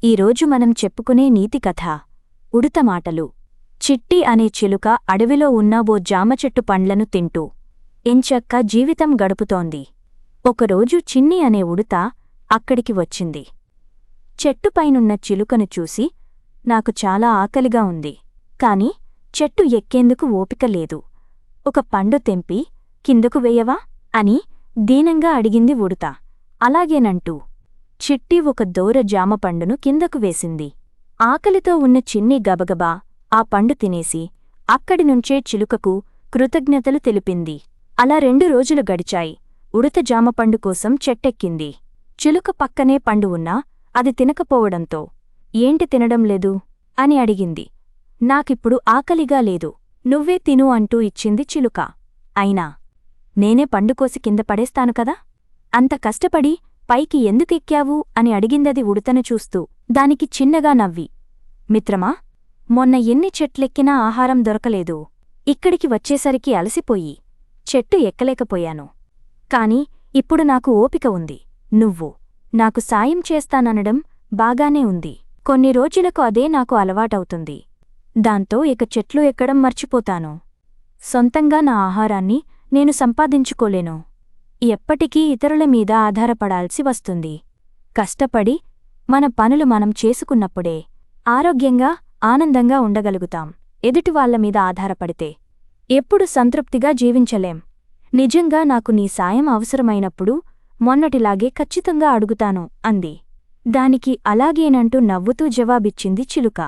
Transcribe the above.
ఈరోజు మనం చెప్పుకునే నీతి కథ ఉడత మాటలు. చిట్టి అనే చిలుక అడవిలో ఉన్న ఓ జామచెట్టు పండ్లను తింటూ ఎంచక్కా జీవితం గడుపుతోంది. ఒకరోజు చిన్ని అనే ఉడత అక్కడికి వచ్చింది. చెట్టుపైనున్న చిలుకను చూసి, నాకు చాలా ఆకలిగా ఉంది, కాని చెట్టు ఎక్కేందుకు ఓపిక లేదు. ఒక పండు తెంపి కిందకు వేయవా అని దీనంగా అడిగింది ఉడత. అలాగేనంటూ చిట్టి ఒక దోర జామపండును కిందకు వేసింది. ఆకలితో ఉన్న చిన్ని గబగబా ఆ పండు తినేసి అక్కడినుంచే చిలుకకు కృతజ్ఞతలు తెలిపింది. అలా 2 రోజులు గడిచాయి. ఉడత జామపండు కోసం చెట్టెక్కింది. చిలుక పక్కనే పండు ఉన్నా అది తినకపోవడంతో, ఏంటి తినడం లేదు అని అడిగింది. నాకిప్పుడు ఆకలిగా లేదు, నువ్వే తిను అంటూ ఇచ్చింది చిలుక. అయినా నేనే పండుకోసి కింద పడేస్తాను కదా, అంత కష్టపడి పైకి ఎందుకెక్కావు అని అడిగిందది ఉడతను చూస్తూ. దానికి చిన్నగా నవ్వి, మిత్రమా, మొన్న ఎన్ని చెట్లెక్కినా ఆహారం దొరకలేదు. ఇక్కడికి వచ్చేసరికి అలసిపోయి చెట్టు ఎక్కలేకపోయాను. కాని ఇప్పుడు నాకు ఓపిక ఉంది. నువ్వు నాకు సాయం చేస్తాననడం బాగానే ఉంది. కొన్ని రోజులకు అదే నాకు అలవాటవుతుంది. దాంతో ఇక చెట్లు ఎక్కడం మర్చిపోతాను. సొంతంగా నా ఆహారాన్ని నేను సంపాదించుకోలేను. ఎప్పటికీ ఇతరుల మీద ఆధారపడాల్సి వస్తుంది. కష్టపడి మన పనులు మనం చేసుకున్నప్పుడే ఆరోగ్యంగా, ఆనందంగా ఉండగలుగుతాం. ఎదుటివాళ్ల మీద ఆధారపడితే ఎప్పుడు సంతృప్తిగా జీవించలేం. నిజంగా నాకు నీ సాయం అవసరమైనప్పుడు మొన్నటిలాగే ఖచ్చితంగా అడుగుతాను అంది. దానికి అలాగేనంటూ నవ్వుతూ జవాబిచ్చింది చిలుక.